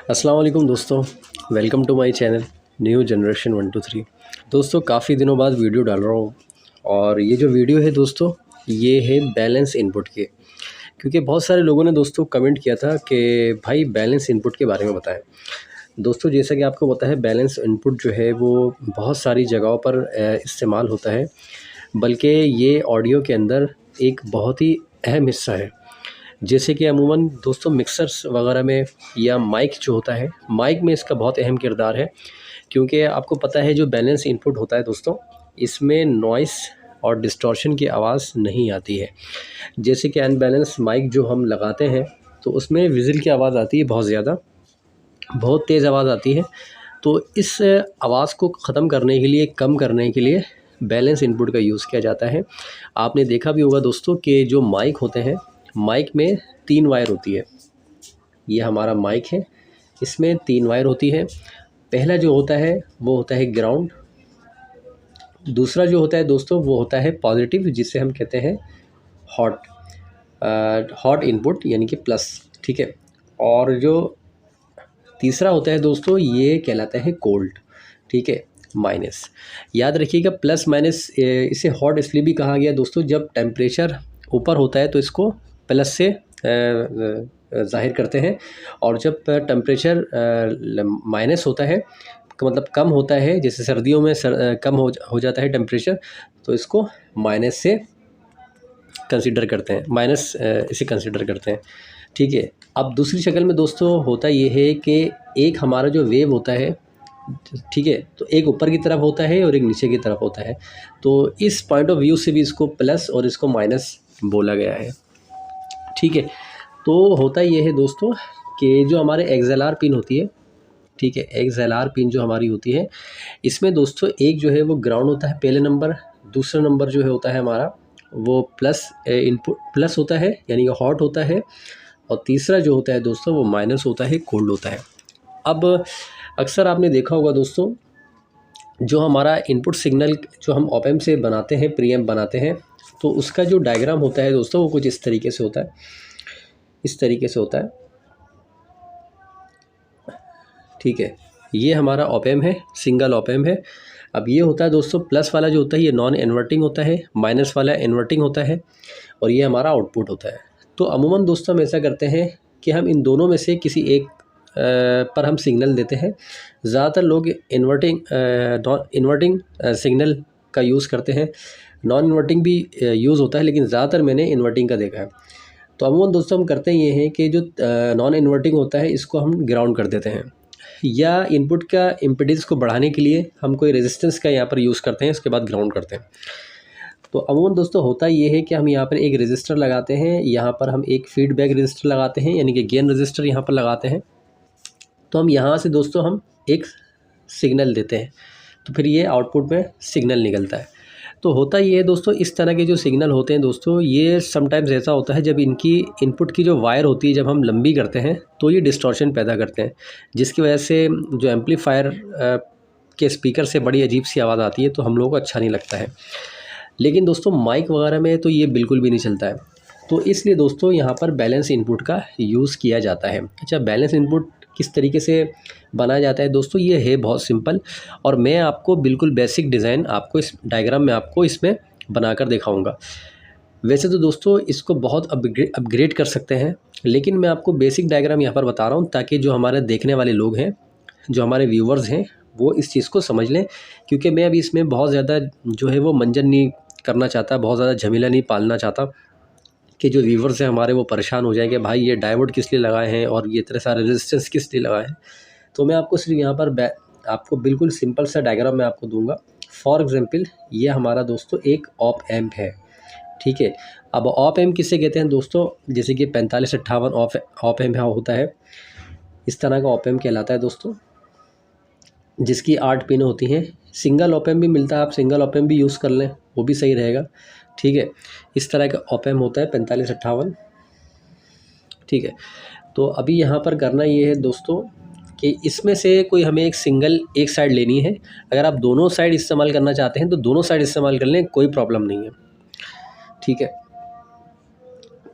अस्सलाम वालेकुम दोस्तों, welcome to my channel new generation 123। दोस्तों काफ़ी दिनों बाद वीडियो डाल रहा हूँ और ये जो वीडियो है दोस्तों ये है बैलेंस इनपुट के। क्योंकि बहुत सारे लोगों ने दोस्तों कमेंट किया था कि भाई बैलेंस इनपुट के बारे में बताएं। दोस्तों जैसा कि आपको पता है बैलेंस इनपुट जो है वो बहुत सारी जगहों पर इस्तेमाल होता है, बल्कि ये ऑडियो के अंदर एक बहुत ही अहम हिस्सा है। जैसे कि अमूमन दोस्तों मिक्सर्स वगैरह में या माइक जो होता है, माइक में इसका बहुत अहम किरदार है। क्योंकि आपको पता है जो बैलेंस इनपुट होता है दोस्तों, इसमें नॉइस और डिस्टॉर्शन की आवाज़ नहीं आती है। जैसे कि अनबैलेंस माइक जो हम लगाते हैं तो उसमें विज़ल की आवाज़ आती है, बहुत ज़्यादा, बहुत तेज़ आवाज़ आती है। तो इस आवाज़ को ख़त्म करने के लिए, कम करने के लिए बैलेंस इनपुट का यूज़ किया जाता है। आपने देखा भी होगा दोस्तों कि जो माइक होते हैं, माइक में 3 वायर होती है। ये हमारा माइक है, इसमें 3 वायर होती है। पहला जो होता है वो होता है ग्राउंड, दूसरा जो होता है दोस्तों वो होता है पॉजिटिव, जिसे हम कहते हैं हॉट इनपुट यानी कि प्लस, ठीक है। और जो तीसरा होता है दोस्तों ये कहलाता है कोल्ड, ठीक है, माइनस। याद रखिएगा प्लस माइनस इसे हॉट इसलिए भी कहा गया दोस्तों, जब टेम्परेचर ऊपर होता है तो इसको प्लस से ज़ाहिर करते हैं, और जब टेम्परेचर माइनस होता है मतलब कम होता है, जैसे सर्दियों में कम हो जाता है टेम्परेचर, तो इसको माइनस से कंसीडर करते हैं, माइनस इसे कंसीडर करते हैं, ठीक है। अब दूसरी शक्ल में दोस्तों होता ये है कि एक हमारा जो वेव होता है, ठीक है, तो एक ऊपर की तरफ होता है और एक नीचे की तरफ होता है। तो इस पॉइंट ऑफ व्यू से भी इसको प्लस और इसको माइनस बोला गया है, ठीक है। तो होता ये है दोस्तों कि जो हमारे एक्सएलआर पिन होती है, ठीक है, एक्सएलआर पिन जो हमारी होती है, इसमें दोस्तों एक जो है वो ग्राउंड होता है पहले नंबर, दूसरा नंबर जो है होता है हमारा वो प्लस इनपुट प्लस होता है यानी कि हॉट होता है, और तीसरा जो होता है दोस्तों वो माइनस होता है, कोल्ड होता है। अब अक्सर आपने देखा होगा दोस्तों, जो हमारा इनपुट सिग्नल जो हम ऑप एम्प से बनाते हैं, प्री एम्प बनाते हैं, तो उसका जो डायग्राम होता है दोस्तों वो कुछ इस तरीके से होता है, इस तरीके से होता है, ठीक है। ये हमारा ऑप एम्प है, सिंगल ऑप एम्प है। अब ये होता है दोस्तों प्लस वाला जो होता है ये नॉन इन्वर्टिंग होता है, माइनस वाला इन्वर्टिंग होता है, और ये हमारा आउटपुट होता है। तो अमूमन दोस्तों हम ऐसा करते हैं कि हम इन दोनों में से किसी एक पर हम सिग्नल देते हैं। ज़्यादातर लोग इन्वर्टिंग सिग्नल का यूज़ करते हैं, नॉन इन्वर्टिंग भी यूज़ होता है, लेकिन ज़्यादातर मैंने इन्वर्टिंग का देखा है। तो अमूमन दोस्तों हम करते ये हैं कि जो नॉन इन्वर्टिंग होता है इसको हम ग्राउंड कर देते हैं, या इनपुट का इम्पीडेंस को बढ़ाने के लिए हम कोई रेजिस्टेंस का यहाँ पर यूज़ करते हैं, इसके बाद ग्राउंड करते हैं। तो अमूमन दोस्तों होता ये है कि हम यहाँ पर एक रेजिस्टर लगाते हैं, यहाँ पर हम एक फीडबैक रेजिस्टर लगाते हैं यानी कि गेन रेजिस्टर यहाँ पर लगाते हैं। तो हम यहाँ से दोस्तों हम एक सिग्नल देते हैं, तो फिर ये आउटपुट में सिग्नल निकलता है। तो होता ये है दोस्तों, इस तरह के जो सिग्नल होते हैं दोस्तों, ये समटाइम्स ऐसा होता है जब इनकी इनपुट की जो वायर होती है जब हम लंबी करते हैं तो ये डिस्टॉर्शन पैदा करते हैं, जिसकी वजह से जो एम्पलीफायर के स्पीकर से बड़ी अजीब सी आवाज़ आती है, तो हम लोगों को अच्छा नहीं लगता है। लेकिन दोस्तों माइक वगैरह में तो ये बिल्कुल भी नहीं चलता है, तो इसलिए दोस्तों यहाँ पर बैलेंस इनपुट का यूज़ किया जाता है। अच्छा, बैलेंस इनपुट किस तरीके से बनाया जाता है दोस्तों, ये है बहुत सिंपल, और मैं आपको बिल्कुल बेसिक डिज़ाइन आपको इस डायग्राम में आपको इसमें बनाकर दिखाऊंगा। वैसे तो दोस्तों इसको बहुत अपग्रेड कर सकते हैं, लेकिन मैं आपको बेसिक डायग्राम यहाँ पर बता रहा हूँ ताकि जो हमारे देखने वाले लोग हैं, जो हमारे व्यूवर्स हैं, वो इस चीज़ को समझ लें। क्योंकि मैं अभी इसमें बहुत ज़्यादा जो है वो मंजन नहीं करना चाहता, बहुत ज़्यादा झमेला नहीं पालना चाहता कि जो व्यूवर्स हैं हमारे वो परेशान हो जाएंगे, भाई ये डायोड किस लिए लगाए हैं और ये इतने सारे रेजिस्टेंस किस लिए लगाए हैं। तो मैं आपको सिर्फ यहाँ पर आपको बिल्कुल सिंपल सा डायग्राम मैं आपको दूंगा। फॉर एग्जांपल ये हमारा दोस्तों एक ऑप एम्प है, ठीक है। अब ऑप एम्प किसे कहते हैं दोस्तों, जैसे कि 4558 ऑप एम्प होता है, इस तरह का ऑप एम्प कहलाता है दोस्तों, जिसकी 8 पिन होती हैं। सिंगल ऑप एम्प भी मिलता है, आप सिंगल ऑप एम्प भी यूज़ कर लें, वो भी सही रहेगा, ठीक है। इस तरह का ऑप एम्प होता है 4558, ठीक है। तो अभी यहाँ पर करना ये है दोस्तों कि इसमें से कोई हमें एक साइड लेनी है। अगर आप दोनों साइड इस्तेमाल करना चाहते हैं तो दोनों साइड इस्तेमाल कर लें, कोई प्रॉब्लम नहीं है, ठीक है।